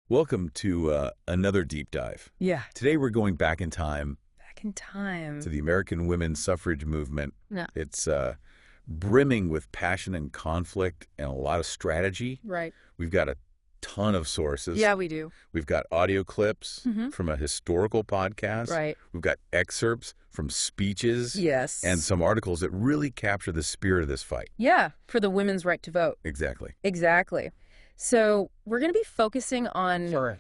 Welcome to another deep dive. Yeah. Today we're going back in time Back in time. to the American women's suffrage movement. Yeah. It's brimming with passion and conflict and a lot of strategy. Right. We've got a ton of sources. Yeah, we do. We've got audio clips Mhm. from a historical podcast. Right. We've got excerpts from speeches. Yes. And some articles that really capture the spirit of this fight. Yeah, for the women's right to vote. Exactly. Exactly. So we're going to be focusing on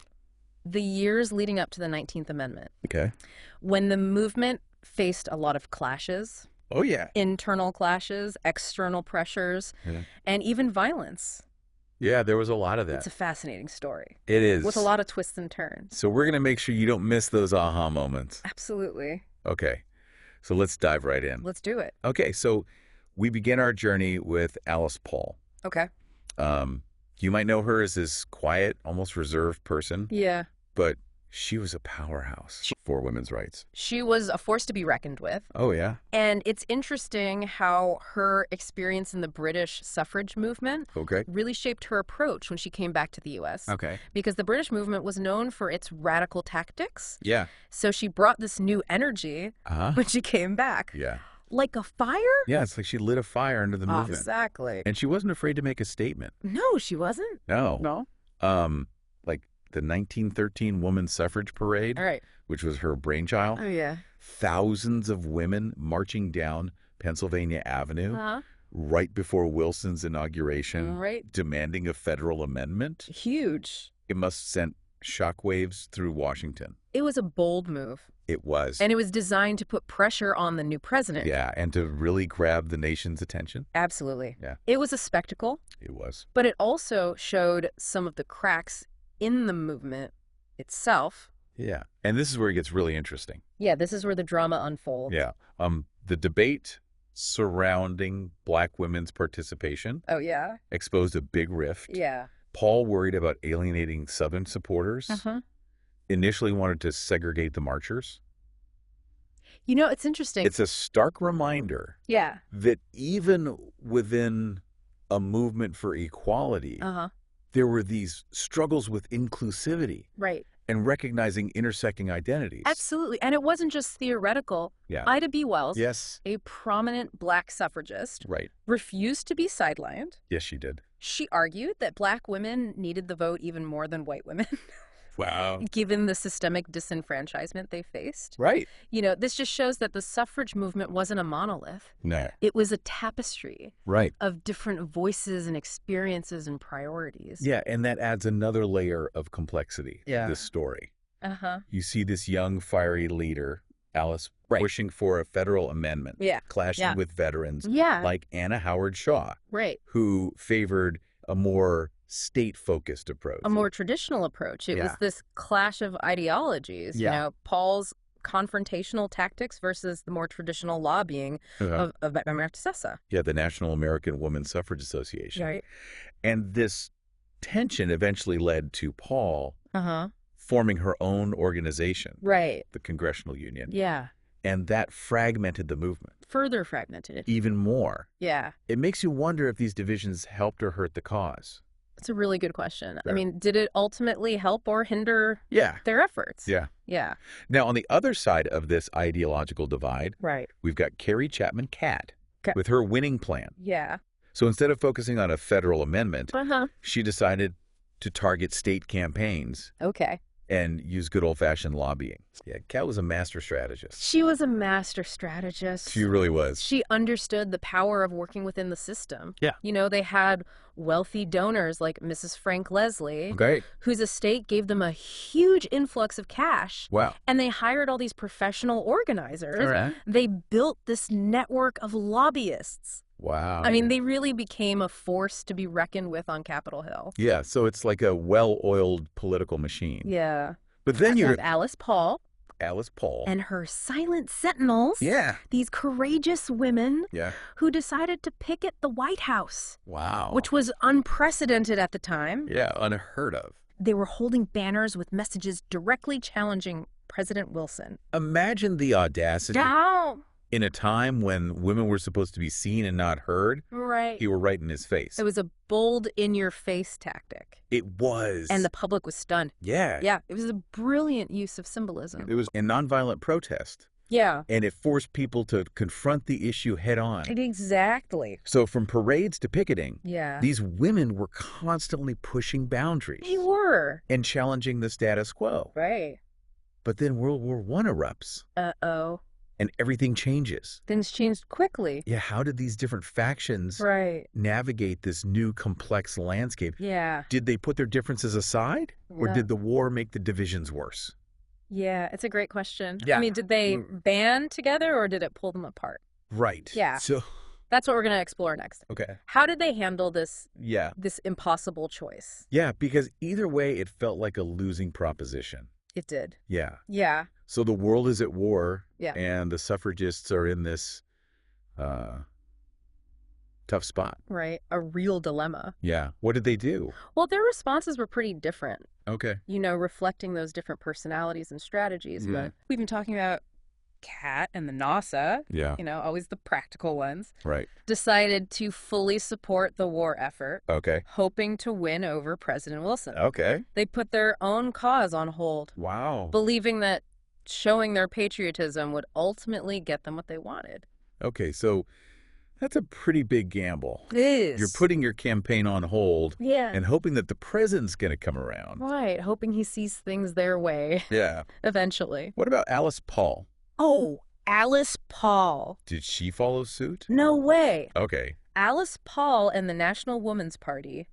the years leading up to the 19th Amendment, Okay. when the movement faced a lot of clashes, Oh, yeah. internal clashes, external pressures, Yeah. and even violence. Yeah, there was a lot of that. It's a fascinating story It is. with a lot of twists and turns. So we're going to make sure you don't miss those aha moments. Absolutely. Okay, so let's dive right in. Let's do it. Okay, so we begin our journey with Alice Paul. Okay. You might know her as this quiet, almost reserved person, Yeah. but she was a powerhouse for women's rights. She was a force to be reckoned with. Oh, yeah? And it's interesting how her experience in the British suffrage movement Okay. really shaped her approach when she came back to the U.S. Okay. Because the British movement was known for its radical tactics. Yeah. So she brought this new energy Uh-huh. when she came back. Yeah. Like a fire? Yeah, it's like she lit a fire under the movement. Exactly. And she wasn't afraid to make a statement. No, she wasn't. No. Like the 1913 Women's Suffrage Parade, All right. which was her brainchild. Oh, yeah. Thousands of women marching down Pennsylvania Avenue right before Wilson's inauguration, Right. demanding a federal amendment. Huge. It must have sent shockwaves through Washington. It was a bold move. It was. And it was designed to put pressure on the new president. Yeah, and to really grab the nation's attention. Absolutely. Yeah. It was a spectacle. It was. But it also showed some of the cracks in the movement itself. Yeah. And this is where it gets really interesting. Yeah, this is where the drama unfolds. Yeah. The debate surrounding Black women's participation Oh, yeah? exposed a big rift. Yeah. Paul, worried about alienating Southern supporters, initially wanted to segregate the marchers. You know, it's interesting. It's a stark reminder Yeah. that even within a movement for equality, there were these struggles with inclusivity Right. and recognizing intersecting identities. Absolutely. And it wasn't just theoretical. Yeah. Ida B. Wells, Yes. a prominent Black suffragist, Right. refused to be sidelined. Yes, she did. She argued that Black women needed the vote even more than white women, Wow. given the systemic disenfranchisement they faced. Right. You know, this just shows that the suffrage movement wasn't a monolith. No. It was a tapestry Right. of different voices and experiences and priorities. Yeah, and that adds another layer of complexity to this story. You see this young, fiery leader, Alice, pushing for a federal amendment, Yeah. clashing Yeah. with veterans Yeah. like Anna Howard Shaw, Right. who favored a more state-focused approach. A more traditional approach. It was Yeah. this clash of ideologies. Yeah. You know, Paul's confrontational tactics versus the more traditional lobbying of NAWSA. Yeah, the National American Women's Suffrage Association. Right. And this tension eventually led to Paul forming her own organization, Right. the Congressional Union. Yeah. And that fragmented the movement Further fragmented. even more. Yeah. It makes you wonder if these divisions helped or hurt the cause. It's a really good question. I Yeah. mean, did it ultimately help or hinder Yeah. their efforts? Yeah. Yeah. Now, on the other side of this ideological divide, Right. we've got Carrie Chapman Catt Okay. with her winning plan. Yeah. So instead of focusing on a federal amendment, Uh-huh. she decided to target state campaigns Okay. and use good old-fashioned lobbying. Yeah, Catt was a master strategist. She was a master strategist. She really was. She understood the power of working within the system. Yeah. You know, they had wealthy donors like Mrs. Frank Leslie, Okay. whose estate gave them a huge influx of cash. Wow. And they hired all these professional organizers. All right. They built this network of lobbyists. Wow. I mean, they really became a force to be reckoned with on Capitol Hill. Yeah, so it's like a well-oiled political machine. Yeah. But then You you're have Alice Paul Alice Paul. and her silent sentinels. Yeah. These courageous women Yeah. who decided to picket the White House, Wow. which was unprecedented at the time. Yeah, unheard of. They were holding banners with messages directly challenging President Wilson. Imagine the audacity. Down. In a time when women were supposed to be seen and not heard, right. you were right in his face. It was a bold in-your-face tactic. It was. And the public was stunned. Yeah. Yeah, it was a brilliant use of symbolism. It was a nonviolent protest. Yeah. And it forced people to confront the issue head on. Exactly. So from parades to picketing, yeah, these women were constantly pushing boundaries. They were. And challenging the status quo. Right. But then World War I erupts. Uh-oh. And everything changes. Things changed quickly. Yeah, how did these different factions navigate this new complex landscape? Yeah. Did they put their differences aside? Or did the war make the divisions worse? Yeah, it's a great question. Yeah. I mean, did they band together or did it pull them apart? Right. Yeah. So that's what we're going to explore next. Okay. How did they handle this this impossible choice? Yeah, because either way it felt like a losing proposition. It did. Yeah. Yeah. So the world is at war, yeah, and the suffragists are in this tough spot. Right. A real dilemma. Yeah. What did they do? Well, their responses were pretty different. Okay. You know, reflecting those different personalities and strategies. But we've been talking about Catt and the NAWSA. Yeah. You know, always the practical ones. Right. Decided to fully support the war effort. Okay. Hoping to win over President Wilson. Okay. They put their own cause on hold. Wow. Believing that showing their patriotism would ultimately get them what they wanted. Okay, so that's a pretty big gamble. It is. You're putting your campaign on hold and hoping that the president's going to come around. Right, hoping he sees things their way. Yeah. Eventually. What about Alice Paul? Oh, Alice Paul. Did she follow suit? No way. Okay. Alice Paul and the National Woman's Party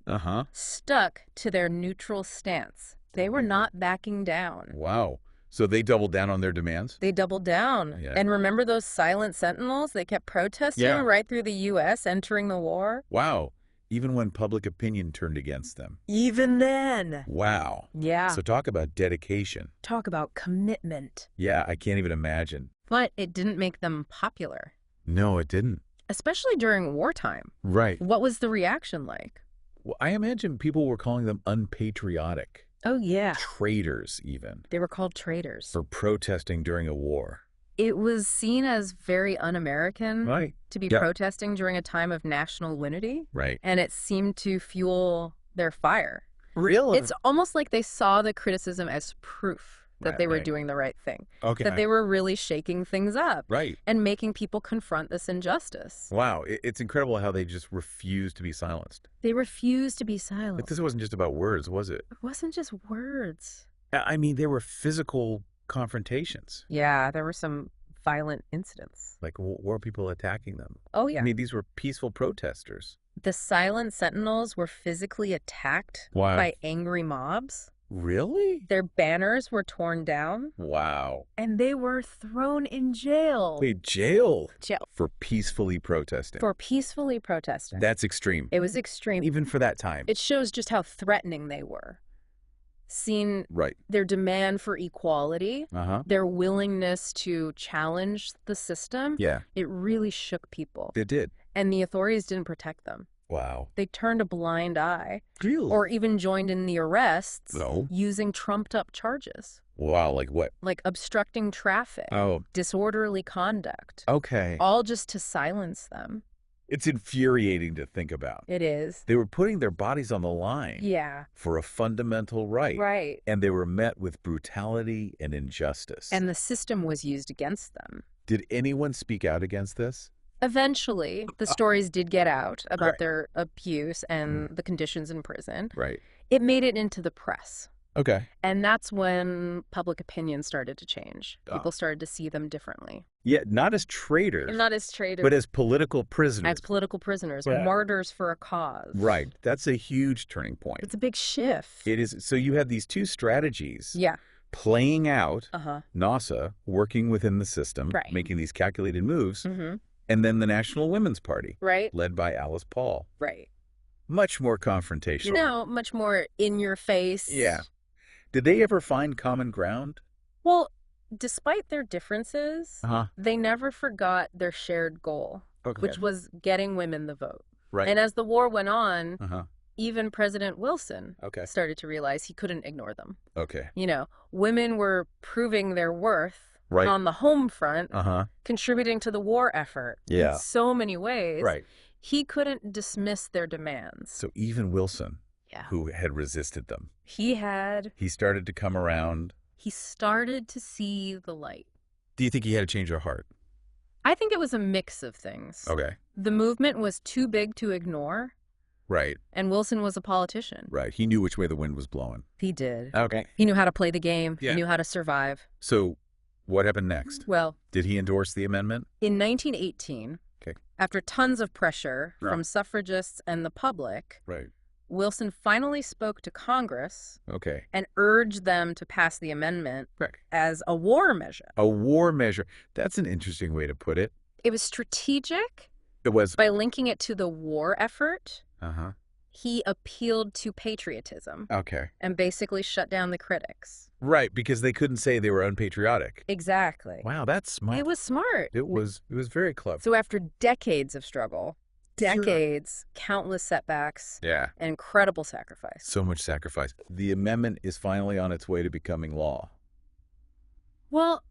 stuck to their neutral stance. They were not backing down. Wow. So they doubled down on their demands? They doubled down. Yeah. And remember those silent Sentinels? They kept protesting right through the U.S., entering the war. Wow. Even when public opinion turned against them. Even then. Wow. Yeah. So talk about dedication. Talk about commitment. Yeah, I can't even imagine. But it didn't make them popular. No, it didn't. Especially during wartime. Right. What was the reaction like? Well, I imagine people were calling them unpatriotic. Oh, yeah. Traitors, even. They were called traitors. For protesting during a war. It was seen as very un-American to be protesting during a time of national unity. Right. And it seemed to fuel their fire. Really? It's almost like they saw the criticism as proof that they were doing the right thing. Okay. That they were really shaking things up. Right. And making people confront this injustice. Wow. It's incredible how they just refused to be silenced. They refused to be silenced. But this wasn't just about words, was it? It wasn't just words. I mean, there were physical confrontations. Yeah, there were some violent incidents. Like, were people attacking them? Oh, yeah. I mean, these were peaceful protesters. The silent Sentinels were physically attacked by angry mobs. Really? Their banners were torn down. Wow. And they were thrown in jail. Wait, jail? Jail. For peacefully protesting. For peacefully protesting. That's extreme. It was extreme. Even for that time. It shows just how threatening they were. Seen their demand for equality, their willingness to challenge the system. Yeah. It really shook people. It did. And the authorities didn't protect them. Wow. They turned a blind eye. Really? Or even joined in the arrests No. using trumped-up charges. Wow, like what? Like obstructing traffic. Oh. Disorderly conduct. Okay. All just to silence them. It's infuriating to think about. It is. They were putting their bodies on the line. Yeah. For a fundamental right. Right. And they were met with brutality and injustice. And the system was used against them. Did anyone speak out against this? Eventually, the stories did get out about their abuse and the conditions in prison. Right. It made it into the press. Okay. And that's when public opinion started to change. People started to see them differently. Yeah, not as traitors. Not as traitors. But as political prisoners. As political prisoners. Martyrs for a cause. Right. That's a huge turning point. It's a big shift. It is. So you have these two strategies. Yeah. Playing out. NAWSA working within the system. Right. Making these calculated moves. And then the National Women's Party. Right. Led by Alice Paul. Right. Much more confrontational. No, much more in your face. Yeah. Did they ever find common ground? Well, despite their differences, they never forgot their shared goal, which was getting women the vote. Right. And as the war went on, even President Wilson started to realize he couldn't ignore them. Okay. You know, women were proving their worth on the home front, contributing to the war effort in so many ways. He couldn't dismiss their demands. So even Wilson, who had resisted them, he started to come around. He started to see the light. Do you think he had a change of heart? I think it was a mix of things. Okay. The movement was too big to ignore. Right. And Wilson was a politician. Right. He knew which way the wind was blowing. He did. Okay. He knew how to play the game. Yeah. He knew how to survive. So what happened next? Well, did he endorse the amendment? In 1918, after tons of pressure from suffragists and the public, Wilson finally spoke to Congress and urged them to pass the amendment as a war measure. A war measure. That's an interesting way to put it. It was strategic. It was. By linking it to the war effort, he appealed to patriotism. And basically shut down the critics. Right, because they couldn't say they were unpatriotic. Exactly. Wow, that's smart. It was smart. It was very clever. So after decades of struggle, countless setbacks, and incredible sacrifice. So much sacrifice. The amendment is finally on its way to becoming law. Well,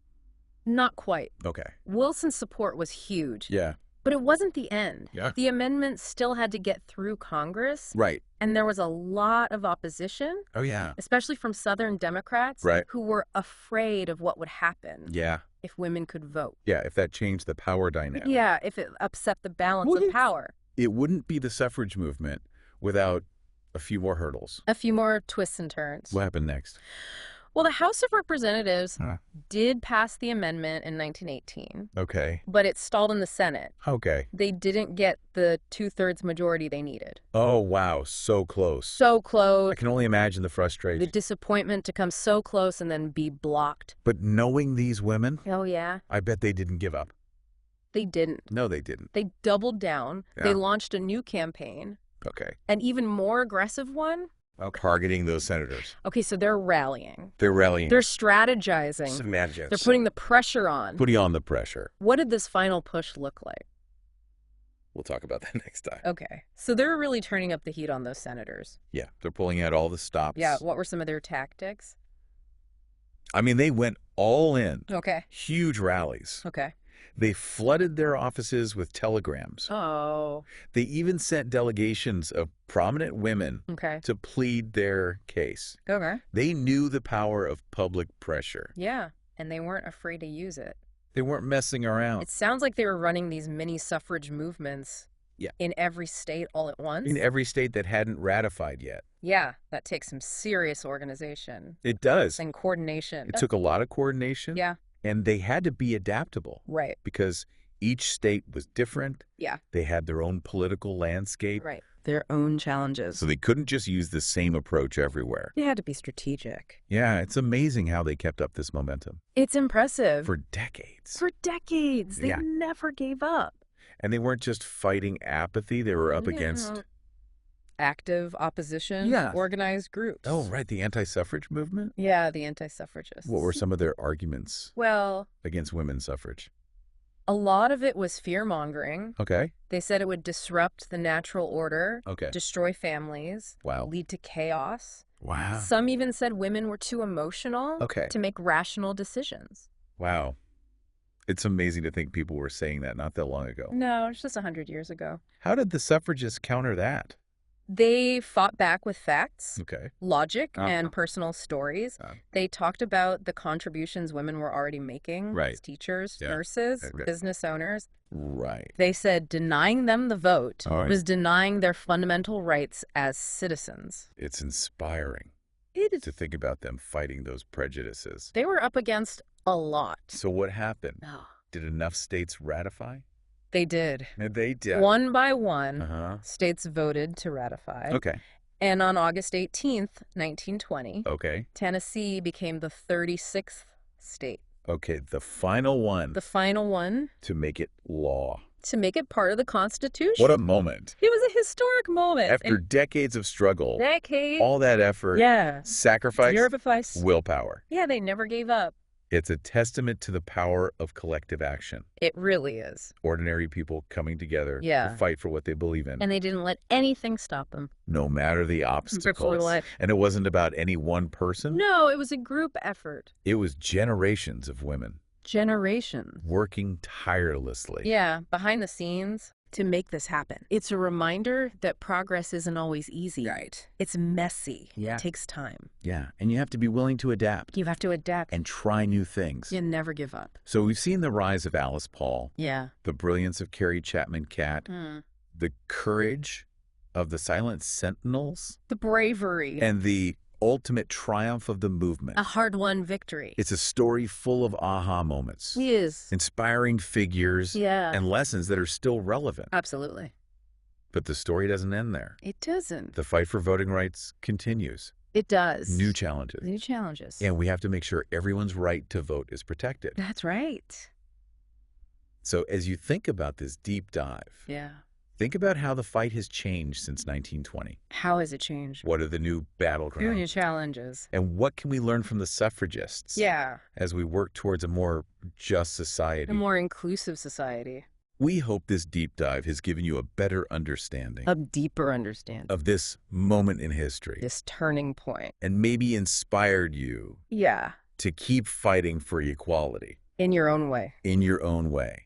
not quite. Okay. Wilson's support was huge. Yeah. But it wasn't the end. Yeah. The amendment still had to get through Congress. Right. And there was a lot of opposition. Oh, yeah. Especially from Southern Democrats who were afraid of what would happen if women could vote. Yeah, if that changed the power dynamic. Yeah, if it upset the balance of power. It wouldn't be the suffrage movement without a few more hurdles. A few more twists and turns. What happened next? Well, the House of Representatives did pass the amendment in 1918. Okay. But it stalled in the Senate. Okay. They didn't get the 2/3 majority they needed. Oh, wow. So close. So close. I can only imagine the frustration. The disappointment to come so close and then be blocked. But knowing these women, oh, yeah, I bet they didn't give up. They didn't. No, they didn't. They doubled down. Yeah. They launched a new campaign. Okay. An even more aggressive one. Targeting those senators. Okay, so they're rallying. They're rallying. They're strategizing. They're putting the pressure on. Putting on the pressure. What did this final push look like? We'll talk about that next time. Okay. So they're really turning up the heat on those senators. Yeah, they're pulling out all the stops. Yeah, what were some of their tactics? I mean, they went all in. Okay. Huge rallies. Okay. They flooded their offices with telegrams. Oh. They even sent delegations of prominent women to plead their case. Okay. They knew the power of public pressure. Yeah, and they weren't afraid to use it. They weren't messing around. It sounds like they were running these mini suffrage movements in every state all at once. In every state that hadn't ratified yet. Yeah, that takes some serious organization. It does. And coordination. It took a lot of coordination. Yeah. And they had to be adaptable. Right. Because each state was different. Yeah. They had their own political landscape. Right. Their own challenges. So they couldn't just use the same approach everywhere. They had to be strategic. Yeah, it's amazing how they kept up this momentum. It's impressive. For decades. For decades. They never gave up. And they weren't just fighting apathy. They were up against... active opposition, organized groups. Oh, right. The anti-suffrage movement? Yeah, the anti-suffragists. What were some of their arguments against women's suffrage? A lot of it was fear-mongering. Okay. They said it would disrupt the natural order, destroy families, lead to chaos. Wow. Some even said women were too emotional to make rational decisions. Wow. It's amazing to think people were saying that not that long ago. No, it's just 100 years ago. How did the suffragists counter that? They fought back with facts, logic, and personal stories. They talked about the contributions women were already making as teachers, nurses, business owners. Right. They said denying them the vote was denying their fundamental rights as citizens. It's inspiring to think about them fighting those prejudices. They were up against a lot. So what happened? Did enough states ratify? They did. They did. One by one, states voted to ratify. Okay. And on August 18th, 1920, Tennessee became the 36th state. Okay, the final one. The final one. To make it law. To make it part of the Constitution. What a moment. It was a historic moment. After decades of struggle. All that effort. Sacrifice. Willpower. Yeah, they never gave up. It's a testament to the power of collective action. It really is. Ordinary people coming together to fight for what they believe in. And they didn't let anything stop them. No matter the obstacles. And it wasn't about any one person. No, it was a group effort. It was generations of women. Generations. Working tirelessly. Yeah, behind the scenes to make this happen. It's a reminder that progress isn't always easy. Right. It's messy. Yeah. It takes time. Yeah, and you have to be willing to adapt. You have to adapt. And try new things. You never give up. So we've seen the rise of Alice Paul. Yeah. The brilliance of Carrie Chapman Catt. The courage of the silent Sentinels. The bravery. And the ultimate triumph of the movement. A hard-won victory. It's a story full of aha moments. Yes. Inspiring figures. Yeah. And lessons that are still relevant. Absolutely. But the story doesn't end there. It doesn't. The fight for voting rights continues. It does. New challenges. New challenges. And we have to make sure everyone's right to vote is protected. That's right. So as you think about this deep dive, think about how the fight has changed since 1920. How has it changed? What are the new battlegrounds? New challenges. And what can we learn from the suffragists? Yeah. As we work towards a more just society. A more inclusive society. We hope this deep dive has given you a better understanding. A deeper understanding. Of this moment in history. This turning point. And maybe inspired you. Yeah. To keep fighting for equality. In your own way. In your own way.